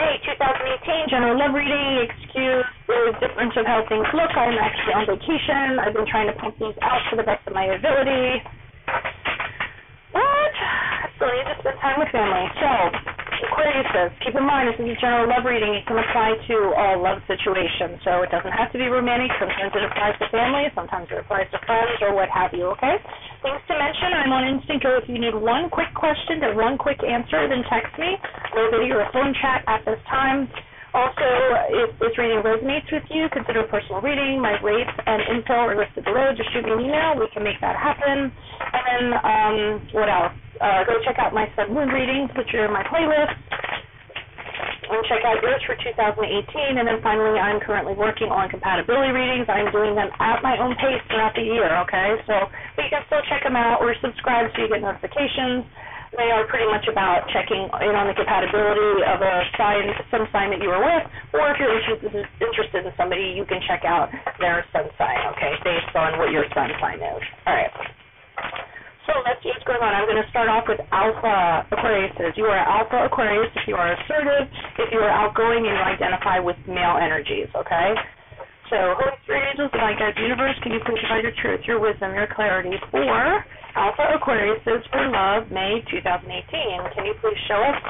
May 2018, general love reading. Excuse the difference of how things look. I'm actually on vacation. I've been trying to pump these out to the best of my ability. But I still need to spend time with family. So, Aquarius says, keep in mind, this is a general love reading. It can apply to all love situations. So it doesn't have to be romantic. Sometimes it applies to family. Sometimes it applies to friends or what have you, okay? Things to mention, I'm on Instant Go. If you need one quick question or one quick answer, then text me. No video or phone chat at this time. Also, if this reading resonates with you, consider a personal reading. My rates and info are listed below. Just shoot me an email. We can make that happen. And then, what else? Go check out my Sun Moon readings, which are in my playlist. And check out yours for 2018. And then finally, I'm currently working on compatibility readings. I'm doing them at my own pace throughout the year, okay? But you can still check them out or subscribe so you get notifications. They are pretty much about checking in on the compatibility of a sign, some sign that you were with, or if you're interested in somebody, you can check out their sun sign, okay, based on what your sun sign is. All right. So let's see what's going on. I'm going to start off with Alpha Aquariuses. You are Alpha Aquarius if you are assertive, if you are outgoing, and you identify with male energies, okay? So, Holy Spirit Angels, Divine Guides, Universe, can you please provide your truth, your wisdom, your clarity for Alpha Aquariuses for love, May 2018? Can you please show us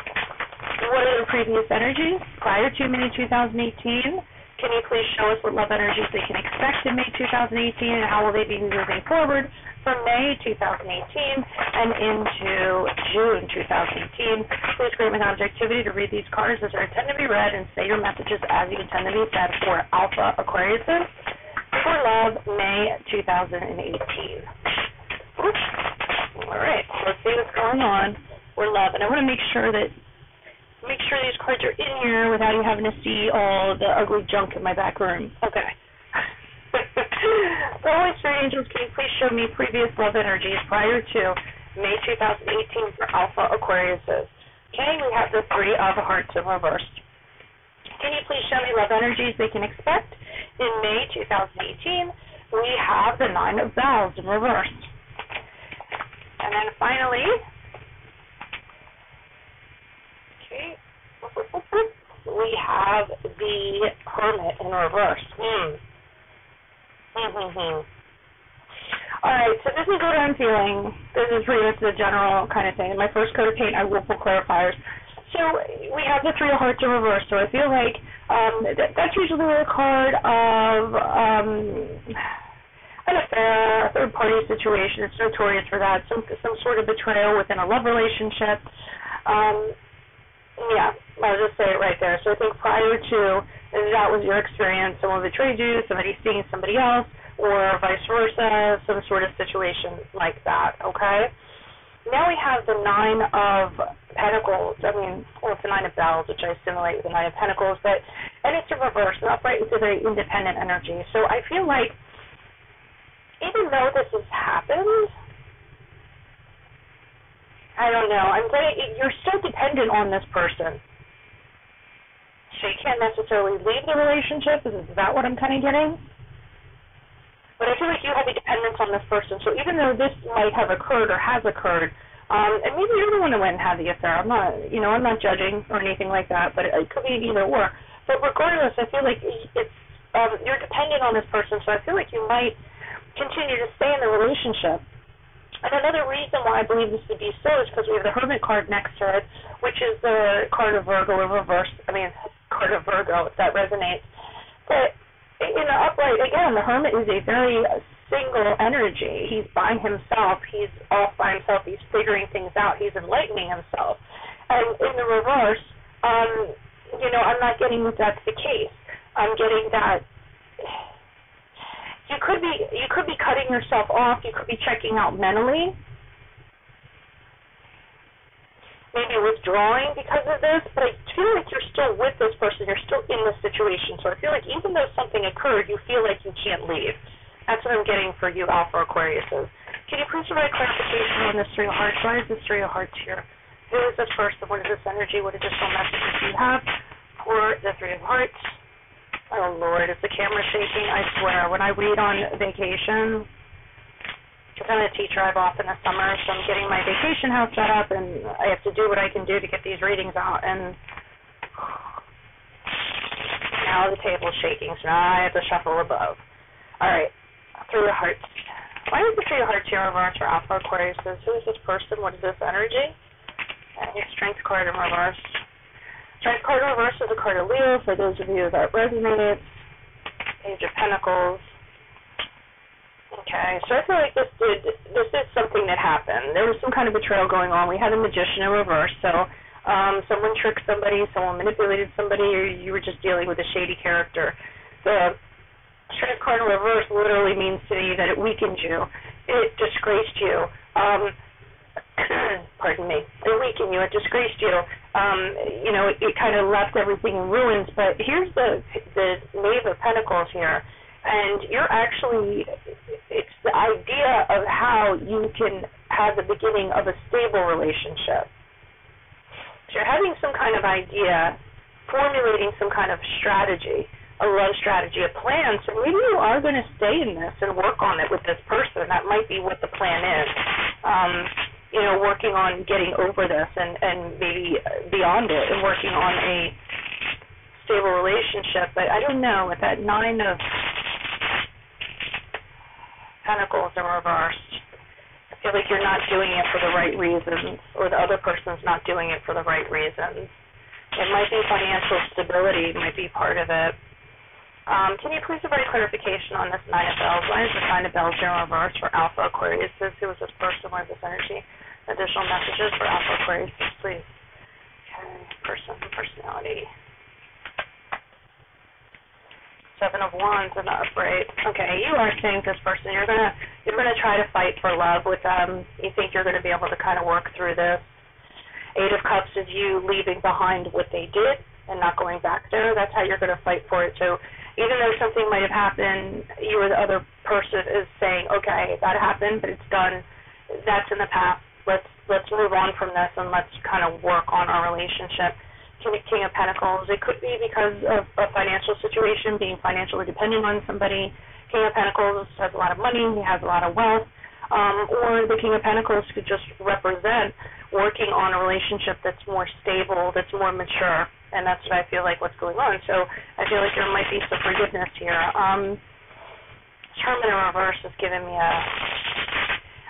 what are the previous energies prior to May 2018? Can you please show us what love energies they can expect in May 2018 and how will they be moving forward from May 2018 and into June 2018? Please grant me objectivity to read these cards as they intend to be read and say your messages as you intend to be said for Alpha Aquariuses for love, May 2018. Oops. All right, let's see what's going on for love. And I want to make sure these cards are in here without you having to see all the ugly junk in my back room. Okay. So, Holy Spirit Angels, can you please show me previous love energies prior to May 2018 for Alpha Aquariuses? Okay, we have the Three of Hearts in reverse. Can you please show me love energies they can expect in May 2018? We have the Nine of Bells in reverse. And then finally, okay, we have the Hermit in reverse. All right, so this is what I'm feeling. This is pretty much the general kind of thing. In my first coat of paint, I will put clarifiers. So we have the Three of Hearts in reverse. So I feel like that's usually a card of an affair, a third-party situation. It's notorious for that. Some sort of betrayal within a love relationship. Yeah, I'll just say it right there. So I think prior to that was your experience, someone betrayed you, somebody seeing somebody else, or vice versa, some sort of situation like that, okay? Now we have the Nine of Pentacles. It's the Nine of Bells, which I assimilate with the Nine of Pentacles, and it's a reverse, and upright is a very independent energy. So I feel like even though this has happened, I don't know, you're still dependent on this person. So you can't necessarily leave the relationship. Is that what I'm kind of getting? But I feel like you have a dependence on this person. So even though this might have occurred or has occurred, and maybe you're the one who went and had the affair. I'm not judging or anything like that, but it could be either or. But regardless, I feel like it's you're dependent on this person. So I feel like you might continue to stay in the relationship. And another reason why I believe this to be so is because we have the Hermit card next to it, which is the card of Virgo in reverse. Card of Virgo, if that resonates. But in the upright, again, the Hermit is a very single energy. He's by himself. He's off by himself. He's figuring things out. He's enlightening himself. And in the reverse, I'm not getting that that's the case. I'm getting that you could be cutting yourself off. You could be checking out mentally. Maybe withdrawing because of this, but I feel like you're still with this person. You're still in this situation. So I feel like even though something occurred, you feel like you can't leave. That's what I'm getting for you, Alpha Aquariuses. Can you please provide clarification on this Three of Hearts? Why is this Three of Hearts here? Who is this person? What is this energy? What additional messages do you have for the Three of Hearts? Oh, Lord, is the camera shaking? I swear, when I read on vacation, because I'm a teacher, I'm off in the summer, so I'm getting my vacation house set up, and I have to do what I can do to get these readings out, and now the table's shaking, so now I have to shuffle above. All right, Three of Hearts. Why is the Three of Hearts here in reverse for Alpha Aquarius? Who is this person? What is this energy? Okay, Strength card in reverse. Strength card in reverse is a card of Leo, for those of you that resonates. Page of Pentacles. Okay, so I feel like this is something that happened. There was some kind of betrayal going on. We had a Magician in reverse, so someone tricked somebody, someone manipulated somebody, or you were just dealing with a shady character. The Strength card in reverse literally means to me that it weakened you. It disgraced you. Pardon me. It weakened you. It disgraced you. It kind of left everything in ruins. But here's the Knave of Pentacles here. And you're actually, it's the idea of how you can have the beginning of a stable relationship. So you're having some kind of idea, formulating some kind of strategy, a love strategy, a plan. So maybe you are going to stay in this and work on it with this person. That might be what the plan is. Working on getting over this and maybe beyond it and working on a stable relationship. But I don't know, with that Nine of Pentacles in reverse, I feel like you're not doing it for the right reasons, or the other person's not doing it for the right reasons. It might be financial stability, might be part of it. Can you please provide clarification on this Nine of Bells? Why is the Nine of Bells here in reverse for Alpha Aquarius? Who is this person? What is this energy? Additional messages for Alpha Aquarius, please. Okay, person, personality. Seven of Wands in the upright. Okay, you are saying this person, you're gonna try to fight for love with them. You think you're gonna be able to kind of work through this. Eight of Cups is you leaving behind what they did and not going back there. That's how you're gonna fight for it. So even though something might have happened, you or the other person is saying, okay, that happened, but it's done. That's in the past. Let's move on from this and let's kind of work on our relationship. King of Pentacles, it could be because of a financial situation, being financially dependent on somebody. King of Pentacles has a lot of money, he has a lot of wealth, or the King of Pentacles could just represent working on a relationship that's more stable, that's more mature, and that's what I feel like what's going on. So I feel like there might be some forgiveness here. Hermit in reverse is giving me a...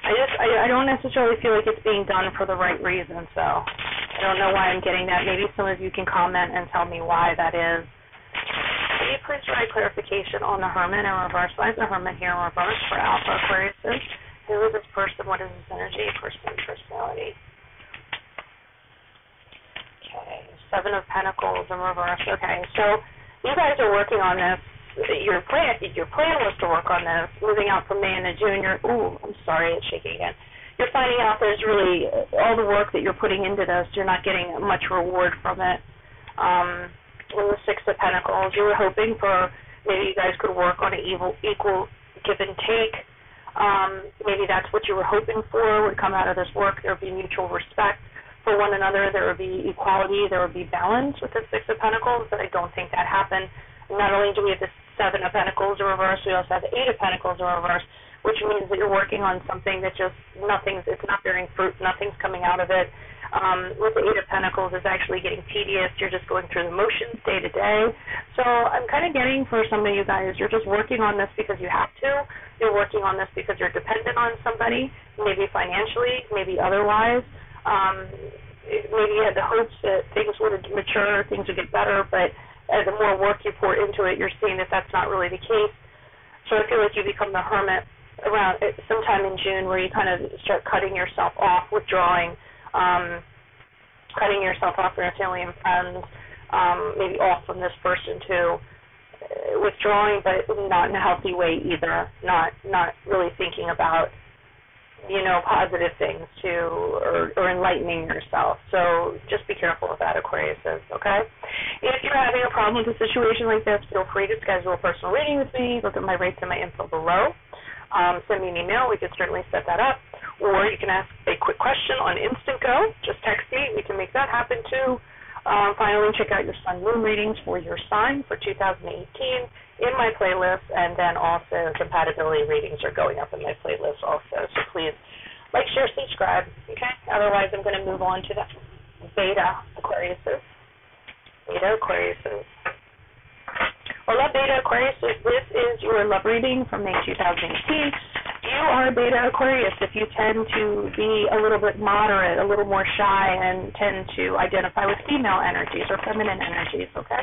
I don't necessarily feel like it's being done for the right reason, so I don't know why I'm getting that. Maybe some of you can comment and tell me why that is. Can you please provide clarification on the Hermit in reverse? Why is the Hermit here in reverse for Alpha Aquarius? Who is this person? What is this energy? Person, personality. Okay, Seven of Pentacles in reverse. Okay, so you guys are working on this. Your plan was to work on this. Moving out from May into June, I'm sorry, it's shaking again. You're finding out there's really all the work that you're putting into this, you're not getting much reward from it. With the Six of Pentacles, you were hoping for maybe you guys could work on an equal give and take. Maybe that's what you were hoping for would come out of this work. There would be mutual respect for one another. There would be equality. There would be balance with the Six of Pentacles, but I don't think that happened. Not only do we have the Seven of Pentacles in reverse, we also have the Eight of Pentacles in reverse, which means that you're working on something that just it's not bearing fruit, nothing's coming out of it. With the Eight of Pentacles, it's actually getting tedious. You're just going through the motions day to day. So I'm kind of getting for some of you guys, you're just working on this because you have to. You're working on this because you're dependent on somebody, maybe financially, maybe otherwise. Maybe you had the hopes that things would mature, things would get better, but the more work you pour into it, you're seeing that that's not really the case. So I feel like you become the Hermit around sometime in June, where you kind of start cutting yourself off, withdrawing, cutting yourself off from your family and friends, maybe off from this person too, withdrawing, but not in a healthy way either, not really thinking about positive things or enlightening yourself. So just be careful with that, Aquarius, okay? If you're having a problem with a situation like this, feel free to schedule a personal reading with me. Look at my rates and my info below. Send me an email. We can certainly set that up. Or you can ask a quick question on Instant Go. Just text me. We can make that happen too. Finally, check out your Sun Moon readings for your sign for 2018 in my playlist, and then also compatibility readings are going up in my playlist also. So please like, share, subscribe, okay? Otherwise, I'm going to move on to the Beta Aquariuses. Well, love Beta Aquarius, this is your love reading from May 2018. You are Beta Aquarius if you tend to be a little bit moderate, a little more shy, and tend to identify with female energies or feminine energies, okay?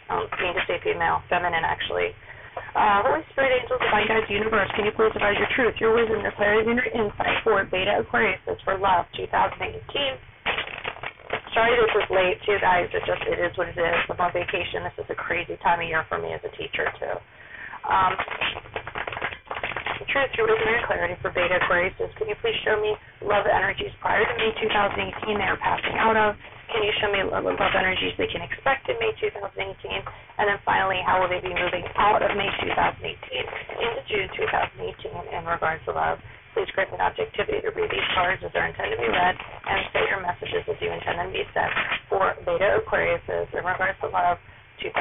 I don't mean to say female, feminine, actually. Holy Spirit, angels, divine guides, universe, can you please provide your truth, your wisdom, your clarity, and your insight for Beta Aquarius? It's for love, 2018. Sorry this is late, too, guys. It is what it is. I'm on vacation. This is a crazy time of year for me as a teacher, too. Truth, your wisdom, and clarity for Beta Aquarius is, can you please show me love energies prior to May 2018 they are passing out of? Can you show me love energies they can expect in May 2018? And then finally, how will they be moving out of May 2018 into June 2018 in regards to love? Please grant me objectivity to read these cards as they're intended to be read and say your messages as you intend them to be said for Beta Aquarius in regards to love 2018.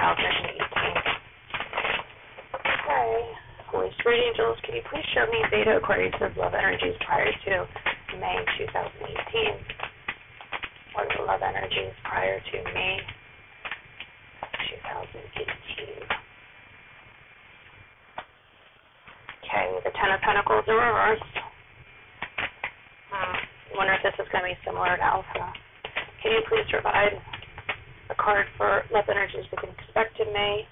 Okay. Holy Spirit angels, can you please show me Beta Aquarius' love energies prior to May 2018? What are the love energies prior to May 2018? Okay, the Ten of Pentacles in reverse. I wonder if this is going to be similar to Alpha. Can you please provide a card for love energies we can expect in May?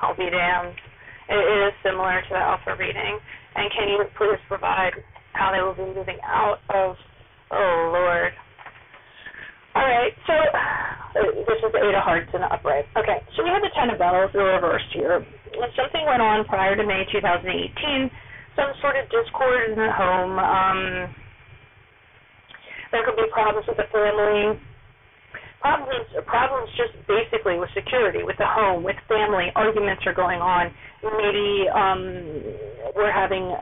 I'll be damned. It is similar to the Alpha reading. And can you please provide how they will be moving out of, oh, Lord. All right, so this is the Eight of Hearts in the upright. Okay, so we have the Ten of Bells in reverse here. When something went on prior to May 2018, some sort of discord in the home. There could be problems with the family. Problems just basically with security, with the home, with family. Arguments are going on. Maybe we're having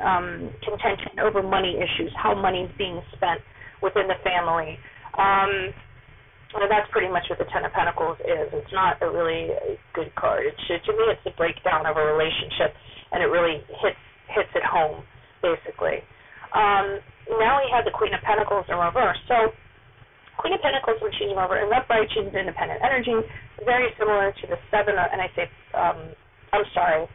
contention over money issues, how money's being spent within the family. Well, that's pretty much what the Ten of Pentacles is. It's not a really good card. To me, it's the breakdown of a relationship, and it really hits it home, basically. Now we have the Queen of Pentacles in reverse. So Queen of Pentacles, when she's in reverse, and upright, she's an independent energy, very similar to the Seven, and I say, I'm sorry.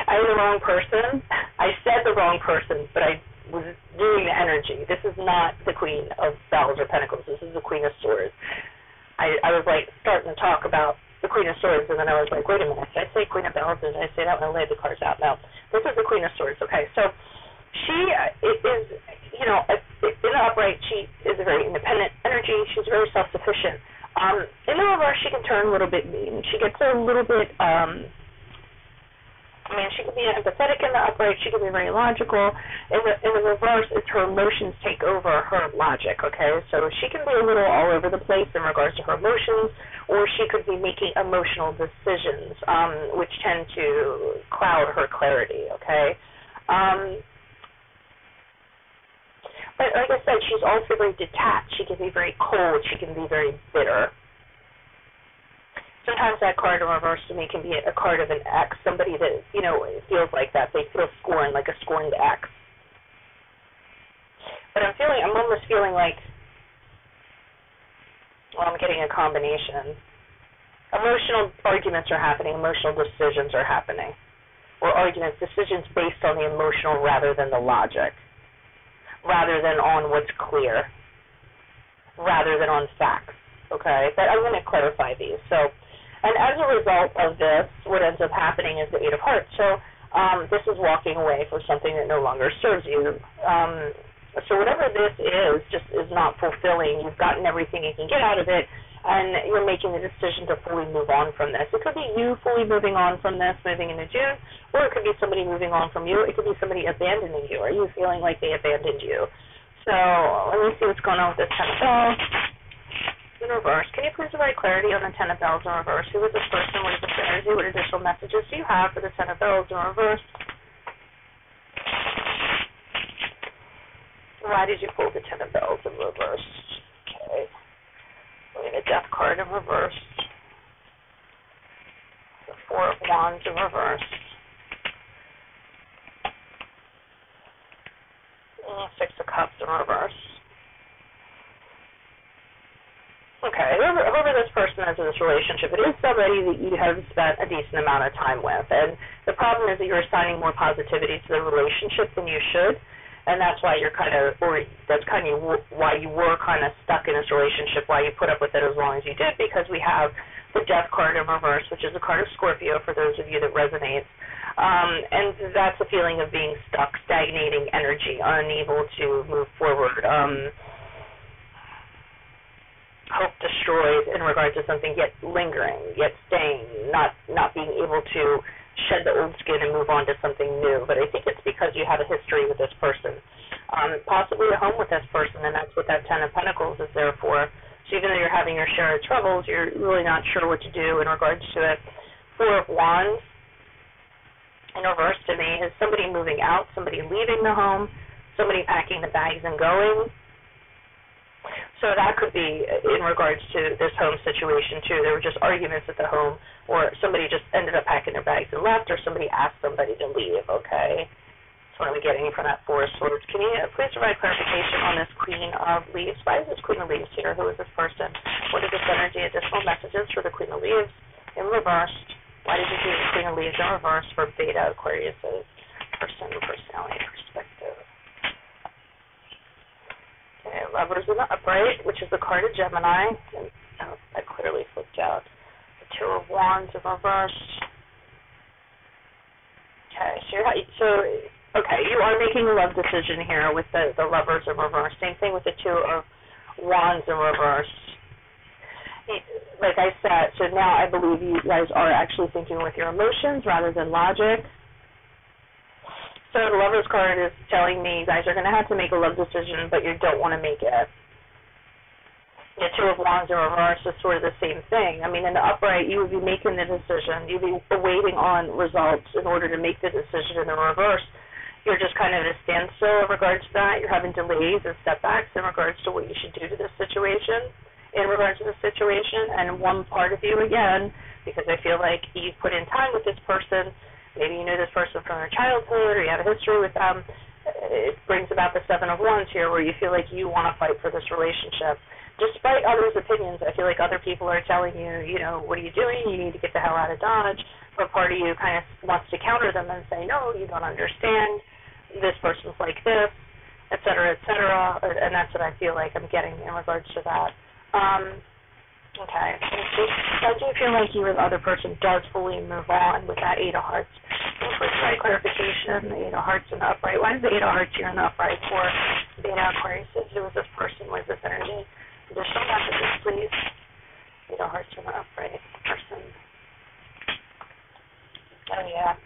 I was the wrong person. I said the wrong person, but I was doing the energy. This is not the Queen of Bells or Pentacles. This is the Queen of Swords. I was like starting to talk about the Queen of Swords, and then I was like, wait a minute, did I say Queen of Bells? Did I say that when I laid the cards out? No, this is the Queen of Swords. Okay, so she is, you know, in the upright, she is a very independent energy. She's very self-sufficient. In the reverse, she can turn a little bit mean. She gets a little bit, she can be empathetic in the upright. She can be very logical. In the reverse, it's her emotions take over her logic, okay? So she can be a little all over the place in regards to her emotions, or she could be making emotional decisions, which tend to cloud her clarity, okay? But like I said, she's also very detached. She can be very cold. She can be very bitter. Sometimes that card in reverse to me can be a card of an ex, somebody that, you know, feels like that. They feel scorned, like a scorned ex. But I'm almost feeling like, well, I'm getting a combination. Emotional arguments are happening. Emotional decisions are happening. Or decisions based on the emotional rather than the logic. Rather than on what's clear, rather than on facts, okay? But I'm going to clarify these. So, and as a result of this, what ends up happening is the Eight of Hearts. So this is walking away from something that no longer serves you. So whatever this is just is not fulfilling. You've gotten everything you can get out of it, and you're making the decision to fully move on from this. It could be you fully moving on from this, moving into June, or it could be somebody moving on from you. It could be somebody abandoning you. Are you feeling like they abandoned you? So let me see what's going on with this Ten of Bells in reverse. Can you please provide clarity on the Ten of Bells in reverse? Who is this person? What is this energy? What additional messages do you have for the Ten of Bells in reverse? Why did you pull the Ten of Bells in reverse? Okay. We have a Death card in reverse. The Four of Wands in reverse. Six of Cups in reverse. Okay, whoever this person is in this relationship, it is somebody that you have spent a decent amount of time with. And the problem is that you're assigning more positivity to the relationship than you should. And that's why you're kind of, or that's kind of why you were kind of stuck in this relationship, why you put up with it as long as you did, because we have the Death card in reverse, which is a card of Scorpio for those of you that resonates. And that's a feeling of being stuck, stagnating energy, unable to move forward. Hope destroyed in regard to something, yet lingering, yet staying, not being able to shed the old skin and move on to something new. But I think it's because you have a history with this person, possibly a home with this person, and that's what that Ten of Pentacles is there for. So even though you're having your share of troubles, you're really not sure what to do in regards to it. Four of Wands in reverse to me is somebody moving out, somebody leaving the home, somebody packing the bags and going. So that could be in regards to this home situation, too. There were just arguments at the home, or somebody just ended up packing their bags and left, or somebody asked somebody to leave, okay? That's what I'm getting from that Four of Swords. Can you please provide clarification on this Queen of Leaves? Why is this Queen of Leaves here? Who is this person? What is this energy? Additional messages for the Queen of Leaves in reverse. Why did you do the Queen of Leaves in reverse for Beta Aquarius' person, personality, perspective? Okay, Lovers in the Upright, which is the card of Gemini. And, that clearly flipped out. The Two of Wands in reverse. Okay, okay, you are making a love decision here with the Lovers in reverse. Same thing with the Two of Wands in reverse. Like I said, so now I believe you guys are actually thinking with your emotions rather than logic. So the Lover's card is telling me you guys are going to have to make a love decision, but you don't want to make it. The Two of Wands in reverse is sort of the same thing. I mean, in the upright, you would be making the decision. You'd be waiting on results in order to make the decision. In the reverse, you're just kind of at a standstill in regards to that. You're having delays and setbacks in regards to what you should do to this situation, in regards to the situation. And one part of you, again, because I feel like you've put in time with this person, maybe you knew this person from their childhood or you have a history with them, it brings about the Seven of Wands here where you feel like you want to fight for this relationship. Despite others' opinions, I feel like other people are telling you, you know, what are you doing? You need to get the hell out of Dodge. But part of you kind of wants to counter them and say, no, you don't understand. This person's like this, et cetera, and that's what I feel like I'm getting in regards to that. Okay, I do feel like you or the other person does fully move on with that Eight of Hearts. And for slight clarification, the Eight of Hearts in the upright. Why is the Eight of Hearts here in the upright for Beta Aquarius? Who is this person? What is this energy? Additional messages, please. Eight of Hearts in the upright person. Oh, yeah.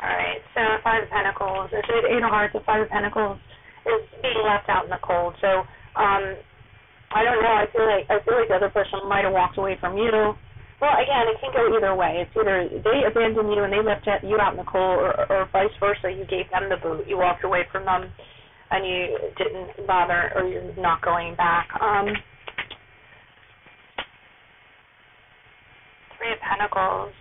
All right, so Five of Pentacles. So the Eight of Hearts, the Five of Pentacles is being left out in the cold. So I don't know. I feel like the other person might have walked away from you. Well, again, it can go either way. It's either they abandoned you and they left you out in the cold, or vice versa. You gave them the boot. You walked away from them and you didn't bother, or you're not going back. Three of Pentacles.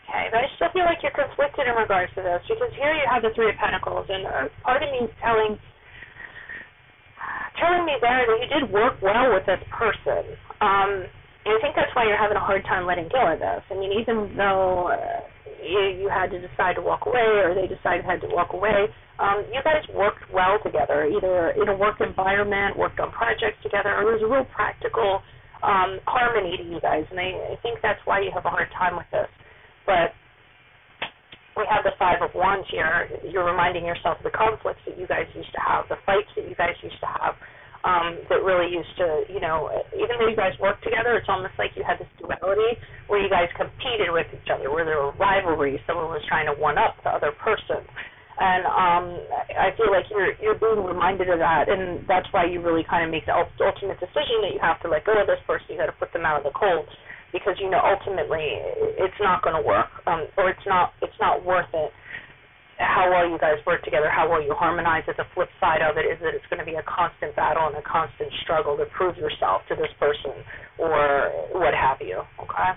Okay, but I still feel like you're conflicted in regards to this, because here you have the Three of Pentacles, and part of me is telling me there that you did work well with this person. And I think that's why you're having a hard time letting go of this. I mean, even though you had to decide to walk away, or they decided had to walk away, you guys worked well together, either in a work environment, worked on projects together, or there was a real practical harmony to you guys, and I think that's why you have a hard time with this. But we have the Five of Wands here. You're reminding yourself of the conflicts that you guys used to have, the fights that you guys used to have, that really used to, you know, even though you guys worked together, it's almost like you had this duality where you guys competed with each other, where there were rivalries. Someone was trying to one-up the other person. And I feel like you're being reminded of that, and that's why you really kind of make the ultimate decision that you have to let go of this person. You got to put them out of the cold, because you know ultimately it's not going to work, or it's not worth it. How well you guys work together, how well you harmonize. The flip side of it is that it's going to be a constant battle and a constant struggle to prove yourself to this person, or what have you. Okay.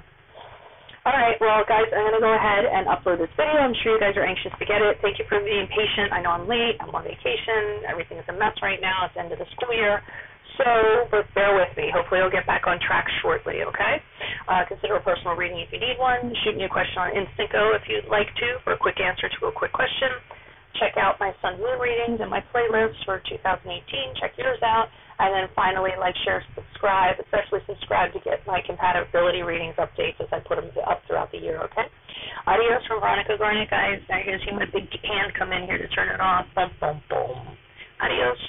All right, well, guys, I'm going to go ahead and upload this video. I'm sure you guys are anxious to get it. Thank you for being patient. I know I'm late. I'm on vacation. Everything is a mess right now. It's the end of the school year. But bear with me. Hopefully I'll get back on track shortly, okay? Consider a personal reading if you need one. Shoot me a question on Instinco if you'd like to for a quick answer to a quick question. Check out my Sun Moon readings and my playlist for 2018. Check yours out. And then finally, like, share, subscribe, especially subscribe to get my compatibility readings updates as I put them up throughout the year, okay? Adios from Veronica Garnett, guys. I hear my big hand come in here to turn it off. Boom, boom, boom. Adios.